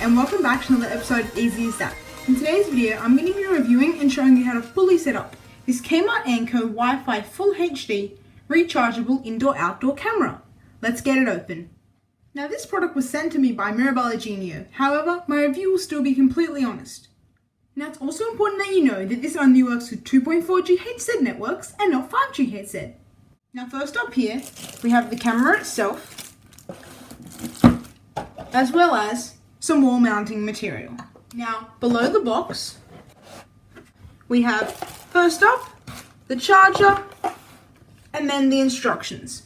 and welcome back to another episode of Easy as That. In today's video, I'm going to be reviewing and showing you how to fully set up this Kmart Anko Wi-Fi Full HD Rechargeable Indoor-Outdoor Camera. Let's get it open. Now this product was sent to me by Mirabella Genio, however, my review will still be completely honest. Now it's also important that you know that this only works with 2.4 GHz networks and not 5 GHz. Now first up here, we have the camera itself, as well as some wall mounting material. Now below the box, we have first up the charger and then the instructions.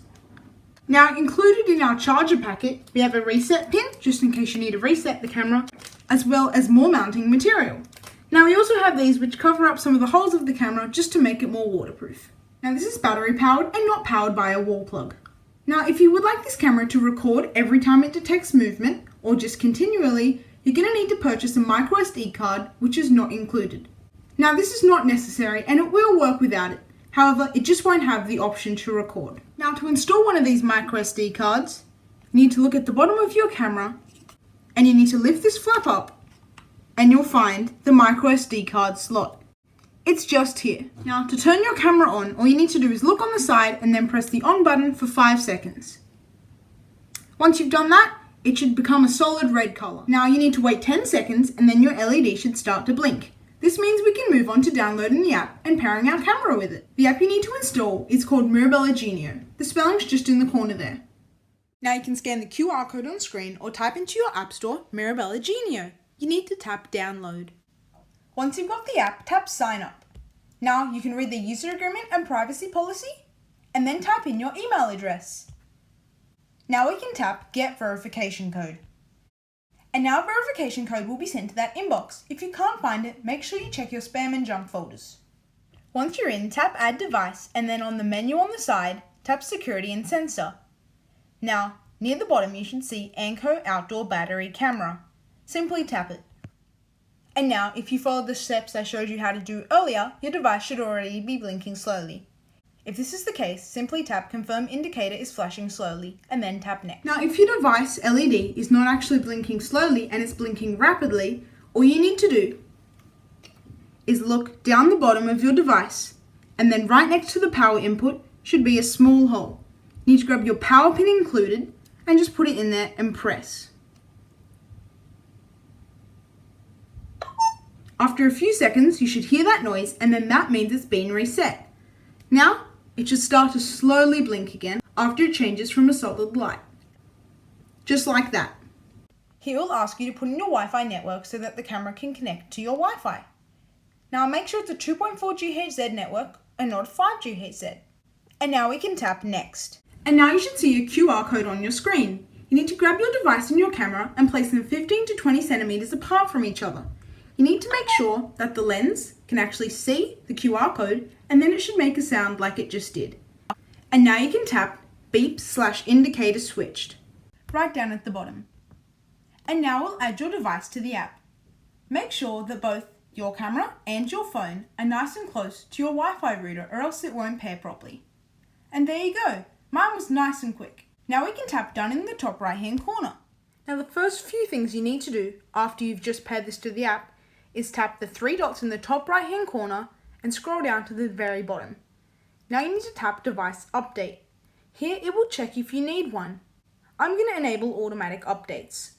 Now included in our charger packet, we have a reset pin, just in case you need to reset the camera, as well as more mounting material. Now we also have these which cover up some of the holes of the camera just to make it more waterproof. Now this is battery powered and not powered by a wall plug. Now if you would like this camera to record every time it detects movement, or just continually, you're going to need to purchase a micro SD card, which is not included. Now this is not necessary and it will work without it. However, it just won't have the option to record. Now to install one of these micro SD cards, you need to look at the bottom of your camera and you need to lift this flap up and you'll find the micro SD card slot. It's just here. Now to turn your camera on, all you need to do is look on the side and then press the on button for 5 seconds. Once you've done that, it should become a solid red color. Now you need to wait 10 seconds and then your LED should start to blink. This means we can move on to downloading the app and pairing our camera with it. The app you need to install is called Mirabella Genio. The spelling's just in the corner there. Now you can scan the QR code on screen or type into your app store Mirabella Genio. You need to tap download. Once you've got the app, tap sign up. Now you can read the user agreement and privacy policy and then type in your email address. Now we can tap get verification code. And now a verification code will be sent to that inbox. If you can't find it, make sure you check your spam and junk folders. Once you're in, tap add device and then on the menu on the side, tap security and sensor. Now, near the bottom you should see Anko outdoor battery camera. Simply tap it. And now, if you follow the steps I showed you how to do earlier, your device should already be blinking slowly. If this is the case, simply tap confirm indicator is flashing slowly and then tap next. Now if your device LED is not actually blinking slowly and it's blinking rapidly, all you need to do is look down the bottom of your device and then right next to the power input should be a small hole. You need to grab your power pin included and just put it in there and press. After a few seconds you should hear that noise and then that means it's been reset. Now it should start to slowly blink again after it changes from a solid light. Just like that. Here will ask you to put in your Wi-Fi network so that the camera can connect to your Wi-Fi. Now make sure it's a 2.4 GHz network and not a 5 GHz. And now we can tap next. And now you should see a QR code on your screen. You need to grab your device and your camera and place them 15 to 20 centimeters apart from each other. You need to make sure that the lens can actually see the QR code and then it should make a sound like it just did. And now you can tap beep/indicator switched right down at the bottom. And now we'll add your device to the app. Make sure that both your camera and your phone are nice and close to your Wi-Fi router or else it won't pair properly. And there you go. Mine was nice and quick. Now we can tap done in the top right hand corner. Now the first few things you need to do after you've just paired this to the app is tap the 3 dots in the top right hand corner and scroll down to the very bottom. Now you need to tap device update. Here it will check if you need one. I'm going to enable automatic updates.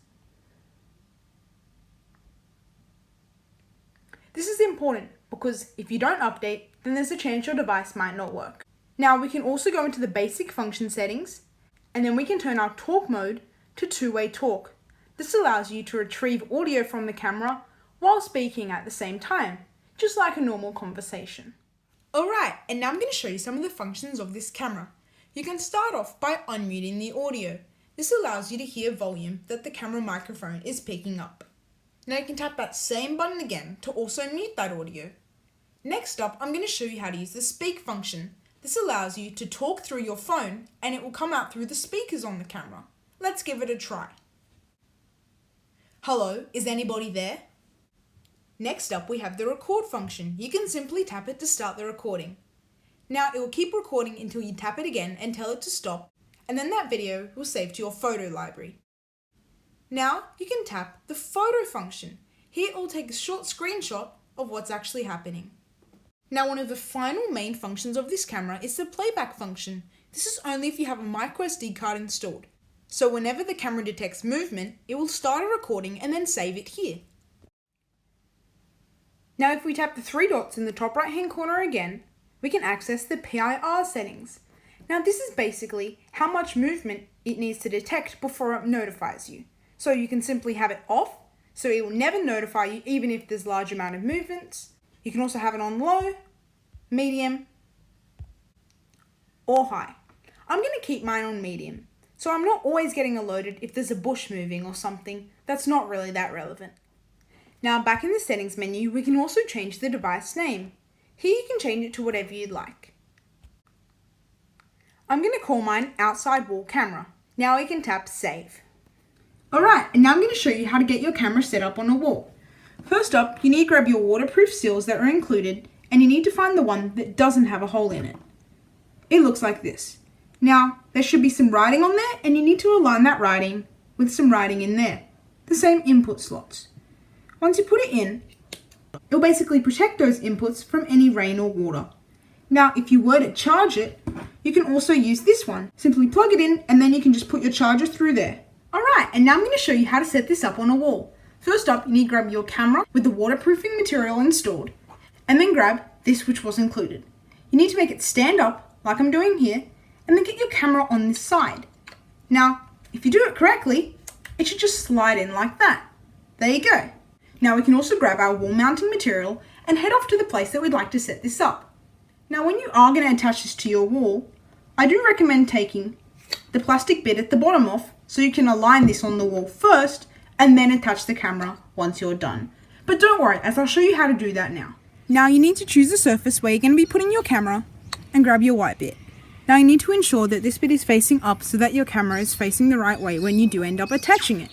This is important because if you don't update, then there's a chance your device might not work. Now we can also go into the basic function settings and then we can turn our talk mode to two-way talk. This allows you to retrieve audio from the camera while speaking at the same time, just like a normal conversation. Alright, and now I'm going to show you some of the functions of this camera. You can start off by unmuting the audio. This allows you to hear volume that the camera microphone is picking up. Now you can tap that same button again to also mute that audio. Next up, I'm going to show you how to use the speak function. This allows you to talk through your phone and it will come out through the speakers on the camera. Let's give it a try. Hello, is anybody there? Next up, we have the record function. You can simply tap it to start the recording. Now it will keep recording until you tap it again and tell it to stop, and then that video will save to your photo library. Now you can tap the photo function. Here it will take a short screenshot of what's actually happening. Now one of the final main functions of this camera is the playback function. This is only if you have a microSD card installed. So whenever the camera detects movement, it will start a recording and then save it here. Now if we tap the three dots in the top right hand corner again, we can access the PIR settings. Now this is basically how much movement it needs to detect before it notifies you. So you can simply have it off, so it will never notify you even if there's large amount of movements. You can also have it on low, medium, or high. I'm going to keep mine on medium, so I'm not always getting alerted if there's a bush moving or something that's not really that relevant. Now back in the settings menu, we can also change the device name. Here you can change it to whatever you'd like. I'm going to call mine outside wall camera. Now we can tap save. Alright, and now I'm going to show you how to get your camera set up on a wall. First up, you need to grab your waterproof seals that are included, and you need to find the one that doesn't have a hole in it. It looks like this. Now, there should be some writing on there, and you need to align that writing with some writing in there. The same input slots. Once you put it in, it'll basically protect those inputs from any rain or water. Now, if you were to charge it, you can also use this one. Simply plug it in, and then you can just put your charger through there. Alright, and now I'm going to show you how to set this up on a wall. First up, you need to grab your camera with the waterproofing material installed, and then grab this which was included. You need to make it stand up, like I'm doing here, and then get your camera on this side. Now, if you do it correctly, it should just slide in like that. There you go. Now we can also grab our wall mounting material and head off to the place that we'd like to set this up. Now when you are going to attach this to your wall, I do recommend taking the plastic bit at the bottom off so you can align this on the wall first and then attach the camera once you're done. But don't worry, as I'll show you how to do that now. Now you need to choose the surface where you're going to be putting your camera and grab your white bit. Now you need to ensure that this bit is facing up so that your camera is facing the right way when you do end up attaching it.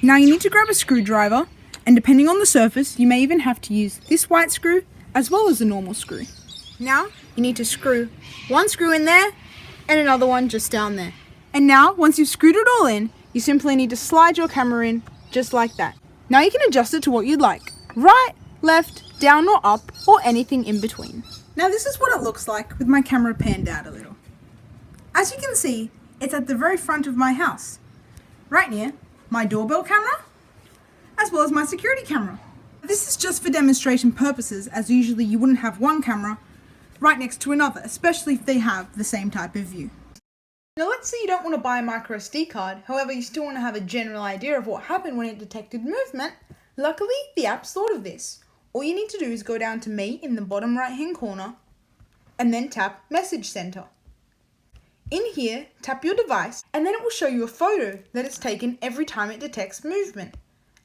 Now you need to grab a screwdriver, and depending on the surface, you may even have to use this white screw as well as a normal screw. Now you need to screw one screw in there and another one just down there. And now once you've screwed it all in, you simply need to slide your camera in just like that. Now you can adjust it to what you'd like. Right, left, down or up, or anything in between. Now this is what it looks like with my camera panned out a little. As you can see, it's at the very front of my house, right near my doorbell camera, as well as my security camera. This is just for demonstration purposes, as usually you wouldn't have one camera right next to another, especially if they have the same type of view. Now let's say you don't want to buy a micro SD card, however you still want to have a general idea of what happened when it detected movement. Luckily, the app's thought of this. All you need to do is go down to Me in the bottom right hand corner and then tap Message Center. In here, tap your device and then it will show you a photo that it's taken every time it detects movement.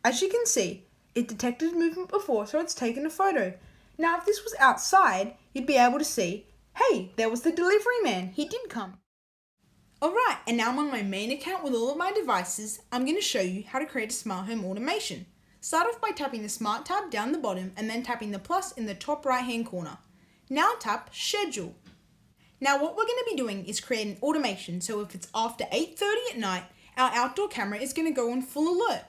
As you can see, it detected movement before, so it's taken a photo. Now if this was outside, you'd be able to see, hey, there was the delivery man, he did come. Alright, and now I'm on my main account with all of my devices. I'm going to show you how to create a smart home automation. Start off by tapping the Smart tab down the bottom and then tapping the plus in the top right hand corner. Now tap Schedule. Now what we're going to be doing is create an automation, so if it's after 8:30 at night, our outdoor camera is going to go on full alert,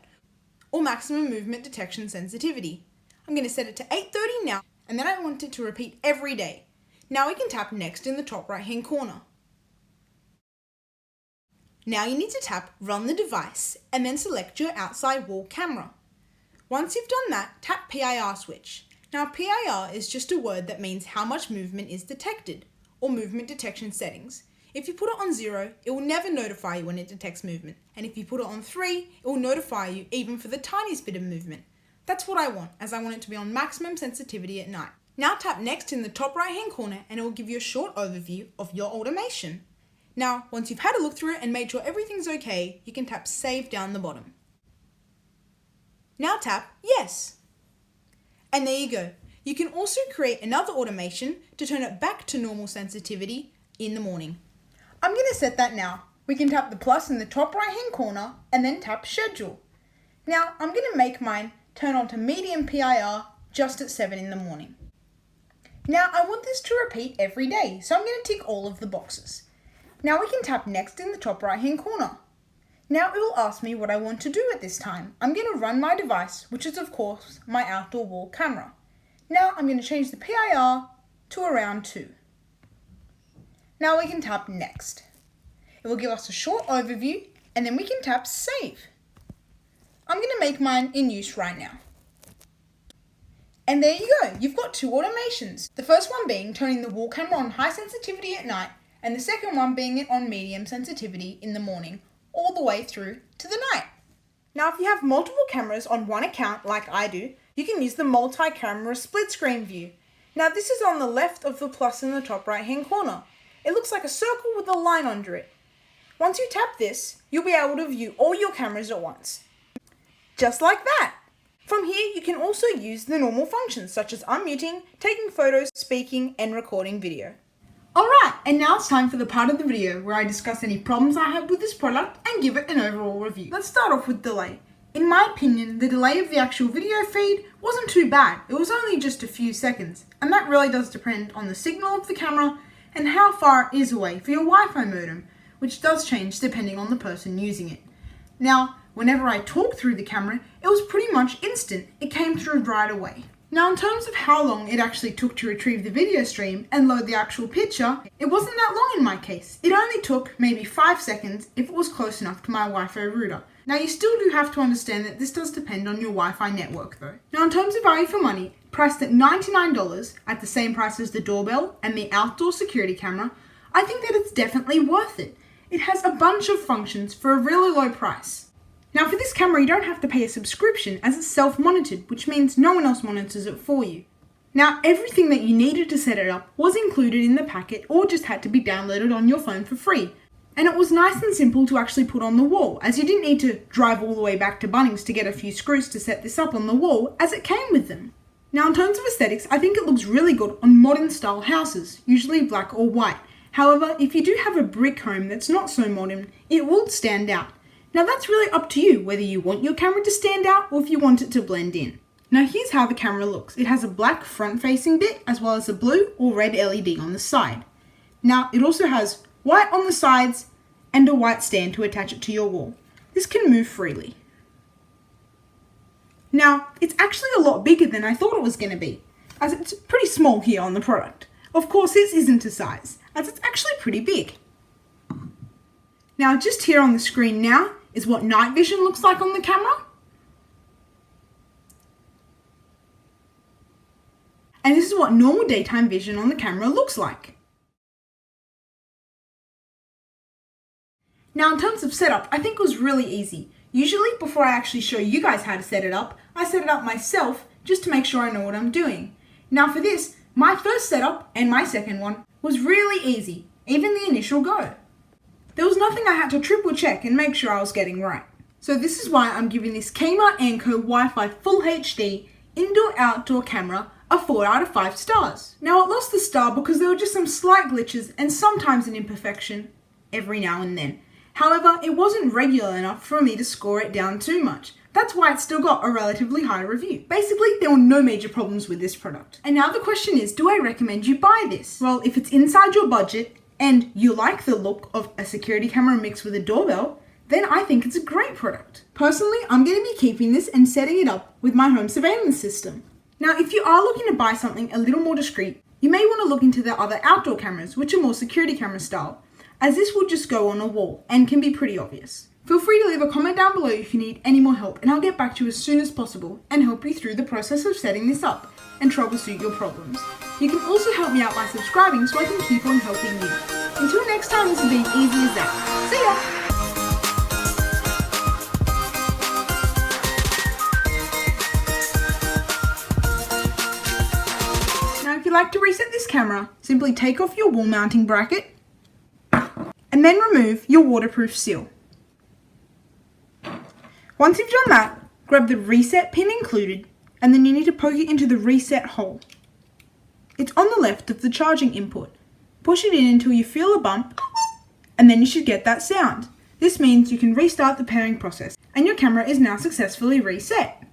or maximum movement detection sensitivity. I'm going to set it to 8:30 now, and then I want it to repeat every day. Now we can tap Next in the top right hand corner. Now you need to tap Run the device, and then select your outside wall camera. Once you've done that, tap PIR switch. Now PIR is just a word that means how much movement is detected, or movement detection settings. If you put it on 0, it will never notify you when it detects movement, and if you put it on 3, it will notify you even for the tiniest bit of movement. That's what I want, as I want it to be on maximum sensitivity at night. Now tap Next in the top right hand corner and it will give you a short overview of your automation. Now, once you've had a look through it and made sure everything's okay, you can tap Save down the bottom. Now tap Yes. And there you go. You can also create another automation to turn it back to normal sensitivity in the morning. I'm going to set that now. We can tap the plus in the top right hand corner and then tap Schedule. Now I'm going to make mine turn on to medium PIR just at 7 in the morning. Now I want this to repeat every day, so I'm going to tick all of the boxes. Now we can tap Next in the top right hand corner. Now it will ask me what I want to do at this time. I'm going to run my device, which is of course my outdoor wall camera. Now I'm going to change the PIR to around 2. Now we can tap Next. It will give us a short overview and then we can tap Save. I'm going to make mine in use right now. And there you go, you've got 2 automations. The first one being turning the wall camera on high sensitivity at night, and the second one being it on medium sensitivity in the morning, all the way through to the night. Now if you have multiple cameras on one account like I do, you can use the multi-camera split screen view. Now this is on the left of the plus in the top right hand corner. It looks like a circle with a line under it. Once you tap this, you'll be able to view all your cameras at once. Just like that! From here, you can also use the normal functions such as unmuting, taking photos, speaking, and recording video. Alright, and now it's time for the part of the video where I discuss any problems I have with this product and give it an overall review. Let's start off with delay. In my opinion, the delay of the actual video feed wasn't too bad. It was only just a few seconds, and that really does depend on the signal of the camera and how far it is away for your Wi-Fi modem, which does change depending on the person using it. Now, whenever I talked through the camera, it was pretty much instant. It came through right away. Now, in terms of how long it actually took to retrieve the video stream and load the actual picture, it wasn't that long in my case. It only took maybe 5 seconds if it was close enough to my Wi-Fi router. Now, you still do have to understand that this does depend on your Wi-Fi network though. Now, in terms of value for money, priced at $99 at the same price as the doorbell and the outdoor security camera, I think that it's definitely worth it. It has a bunch of functions for a really low price. Now for this camera you don't have to pay a subscription as it's self-monitored, which means no one else monitors it for you. Now everything that you needed to set it up was included in the packet or just had to be downloaded on your phone for free. And it was nice and simple to actually put on the wall, as you didn't need to drive all the way back to Bunnings to get a few screws to set this up on the wall, as it came with them. Now in terms of aesthetics, I think it looks really good on modern style houses, usually black or white. However, if you do have a brick home that's not so modern, it will stand out. Now that's really up to you whether you want your camera to stand out or if you want it to blend in. Now here's how the camera looks. It has a black front facing bit as well as a blue or red LED on the side. Now it also has white on the sides and a white stand to attach it to your wall. This can move freely. Now it's actually a lot bigger than I thought it was going to be, as it's pretty small here on the product. Of course this isn't a size, as it's actually pretty big. Now just here on the screen now is what night vision looks like on the camera. And this is what normal daytime vision on the camera looks like. Now in terms of setup, I think it was really easy. Usually before I actually show you guys how to set it up, I set it up myself just to make sure I know what I'm doing. Now for this, my first setup and my second one was really easy, even the initial go. There was nothing I had to triple check and make sure I was getting right. So this is why I'm giving this Kmart Anko Wi-Fi Full HD indoor-outdoor camera a 4 out of 5 stars. Now it lost the star because there were just some slight glitches and sometimes an imperfection every now and then. However, it wasn't regular enough for me to score it down too much. That's why it still got a relatively high review. Basically, there were no major problems with this product. And now the question is, do I recommend you buy this? Well, if it's inside your budget and you like the look of a security camera mixed with a doorbell, then I think it's a great product. Personally, I'm going to be keeping this and setting it up with my home surveillance system. Now, if you are looking to buy something a little more discreet, you may want to look into the other outdoor cameras, which are more security camera style, as this will just go on a wall and can be pretty obvious. Feel free to leave a comment down below if you need any more help, and I'll get back to you as soon as possible and help you through the process of setting this up and troubleshoot your problems. You can also help me out by subscribing so I can keep on helping you. Until next time, this has been easy as that. See ya! Now if you'd like to reset this camera, simply take off your wall mounting bracket and then remove your waterproof seal. Once you've done that, grab the reset pin included and then you need to poke it into the reset hole. It's on the left of the charging input. Push it in until you feel a bump and then you should get that sound. This means you can restart the pairing process and your camera is now successfully reset.